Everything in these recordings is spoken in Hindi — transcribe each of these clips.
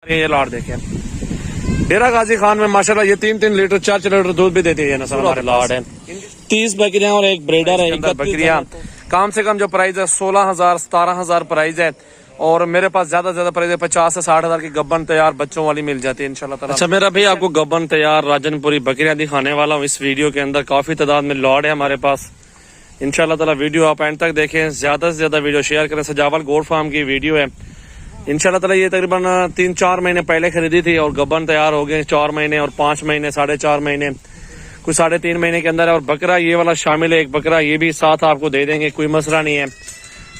ये लाड़ देखे डेरा गाजी खान में माशाल्लाह ये 3-3 लीटर 4-4 लीटर दूध भी देती है नस्ल हमारे लाड़ है। 30 बकरियां और एक ब्रीडर है। 31 बकरियां कम से कम जो प्राइस है 16,000-17,000 प्राइस है। और मेरे पास ज्यादा से ज्यादा प्राइस है 50 से 60,000 की गब्बन तैयार बच्चों वाली मिल जाती है इंशाल्लाह ताला। अच्छा मेरा भाई आपको गब्बन तैयार राजनपुरी बकरियां दिखाने वाला हूँ इस वीडियो के अंदर। काफी तादाद में लॉट है हमारे पास इंशाल्लाह ताला। वीडियो आप एंड तक देखें, ज्यादा से ज्यादा वीडियो शेयर करें। सजावल गोट फार्म की वीडियो है इंशाल्लाह ताला। ये तकरीबन 3-4 महीने पहले खरीदी थी और गब्बन तैयार हो गए 4 महीने और 5 महीने 4.5 महीने कुछ 3.5 महीने के अंदर है। और बकरा ये वाला शामिल है, एक बकरा ये भी साथ आपको दे देंगे, कोई मसला नहीं है।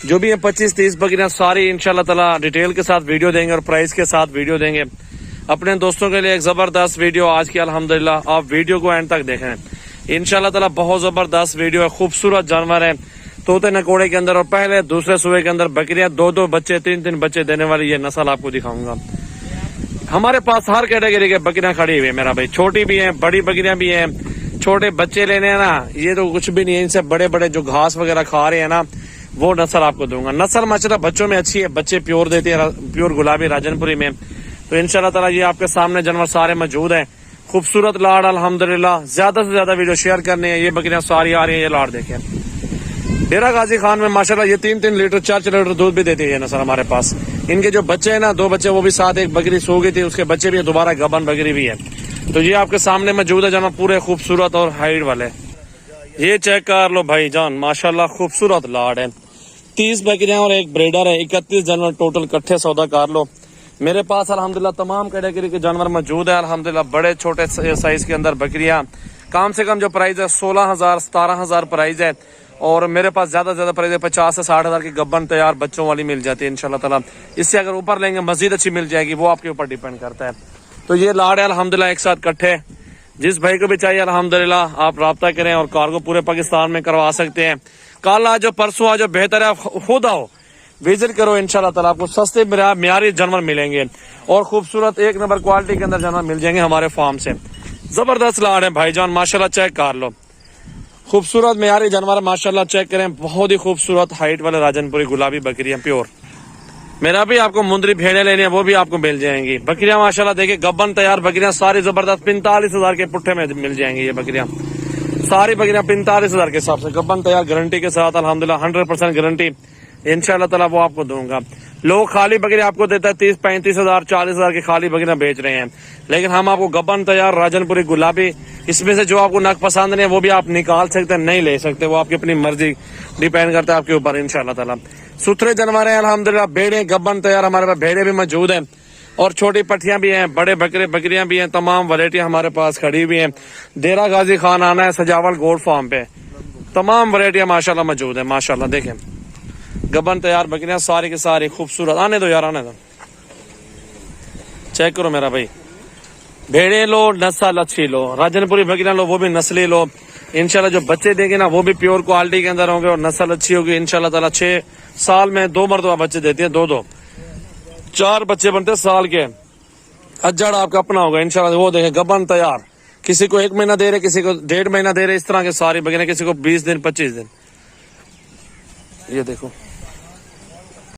जो भी है 25-30 बकरियां सारी इंशाल्लाह ताला डिटेल के साथ वीडियो देंगे और प्राइस के साथ वीडियो देंगे अपने दोस्तों के लिए। एक जबरदस्त वीडियो आज की अल्हम्दुलिल्लाह। आप वीडियो को एंड तक देखें इंशाल्लाह ताला। बहुत जबरदस्त वीडियो है, खूबसूरत जानवर है तोते नकोड़े के अंदर। और पहले दूसरे सूबे के अंदर बकरियां 2-2 बच्चे 3-3 बच्चे देने वाली ये नस्ल आपको दिखाऊंगा। हमारे पास हर कैटेगरी के बकरियां खड़ी हुई है मेरा भाई, छोटी भी है बड़ी बकरियां भी है। छोटे बच्चे लेने हैं ना, ये तो कुछ भी नहीं है, इनसे बड़े बड़े जो घास वगैरह खा रहे हैं ना वो नस्ल आपको दूंगा। नस्ल माशाल्लाह बच्चों में अच्छी है, बच्चे प्योर देती है, प्योर गुलाबी राजनपुरी में। तो इंशाल्लाह ताला ये आपके सामने जानवर सारे मौजूद हैं। खूबसूरत लाड़ अल्हम्दुलिल्लाह। ज्यादा से ज्यादा वीडियो शेयर करने हैं। ये बकरियां सारी आ रही है, ये लाड़ देखें डेरा गाजी खान में माशाल्लाह ये 3-3 लीटर 4-4 लीटर दूध भी देती है नस्ल हमारे पास। इनके जो बच्चे है ना 2 बच्चे वो भी साथ, एक बकरी सो गई थी उसके बच्चे भी है, दोबारा गबन बकरी भी है। तो ये आपके सामने मौजूद है जानवर पूरे खूबसूरत और हाइट वाले। ये चेक कर लो भाई जान माशाल्लाह खूबसूरत लाड़ है। 30 बकरियां और एक ब्रीडर है। 31 जानवर टोटल इकट्ठे सौदा कर लो। मेरे पास अल्हम्दुलिल्लाह तमाम कैटेगरी के जानवर मौजूद है अल्हम्दुलिल्लाह। बड़े छोटे साइज के अंदर बकरियां कम से कम जो प्राइस है 16,000-17,000 प्राइस है। और मेरे पास ज्यादा से ज्यादा प्राइस है 50 से 60,000 की गब्बन तैयार बच्चों वाली मिल जाती है इंशाल्लाह ताला। इससे अगर ऊपर लेंगे मजीद अच्छी मिल जाएगी, वो आपके ऊपर डिपेंड करता है। तो ये लाड़ है अल्हम्दुलिल्लाह एक साथ इकट्ठे। जिस भाई को भी चाहिए अल्हम्दुलिल्लाह आप राब्ता करें और कार्गो पूरे पाकिस्तान में करवा सकते हैं। कल आज परसों आज बेहतर है, खुद आओ विजिट करो इंशाल्लाह ताला। आपको सस्ते म्यारी जानवर मिलेंगे और खूबसूरत एक नंबर क्वालिटी के अंदर जानवर मिल जाएंगे हमारे फार्म से। जबरदस्त लाड़ है भाईजान माशाल्लाह, चेक कर लो। खूबसूरत म्यारी जानवर माशाल्लाह चेक करें, बहुत ही खूबसूरत हाइट वाले राजनपुरी गुलाबी बकरियां प्योर। मेरा भी आपको मुंदरी भेड़े लेने हैं वो भी आपको मिल जाएंगी। बकरियां माशाल्लाह देखिए गब्बन तैयार बकरियां सारी जबरदस्त 45,000 के पुट्ठे में मिल जाएंगी। ये बकरियां सारी बकरियां 45,000 के हिसाब से गब्बन तैयार गारंटी के साथ अल्हम्दुलिल्लाह 100% गारंटी इंशाल्लाह ताला वो आपको दूंगा। लोग खाली बकरी आपको देता है 30-35,000 40,000 की खाली बकरियां बेच रहे हैं, लेकिन हम आपको गब्बन तैयार राजनपुरी गुलाबी इसमें से जो आपको नग पसंद नहीं है वो भी आप निकाल सकते हैं, नहीं ले सकते, वो आपकी अपनी मर्जी डिपेंड करता है आपके ऊपर इंशाल्लाह ताला। सुथरे जानवर है अल्हम्दुलिल्लाह। भेड़े गब्बन तैयार हमारे पास भेड़े भी मौजूद हैं और छोटी पट्टियां भी हैं, बड़े बकरे बकरियां भी हैं। तमाम वैरायटी हमारे पास खड़ी हुई हैं। डेरा गाजी खान आना है सजावल गोट फार्म पे, तमाम वैरायटियां माशाल्लाह मौजूद है। माशाल्लाह देखें गब्बन तैयार बकरियां सारी की सारी खूबसूरत। आने दो यार आने दो, चेक करो मेरा भाई। भेड़े लो नस्ल अच्छी लो, राजनपुरी बकरियां लो वो भी नस्ली लो इंशाल्लाह। जो बच्चे देंगे ना वो भी प्योर क्वालिटी के अंदर होंगे और नस्ल अच्छी होगी इंशाल्लाह ताला। 6 साल में 2 मरतबा बच्चे देती है, 2-2 4 बच्चे बनते साल के। अजड़ आपका अपना होगा इंशाल्लाह। वो देखें गब्बन तैयार, किसी को 1 महीना दे रहे, किसी को 1.5 महीना दे रहे, इस तरह के सारी बकरियां, किसी को 20 दिन 25 दिन। ये देखो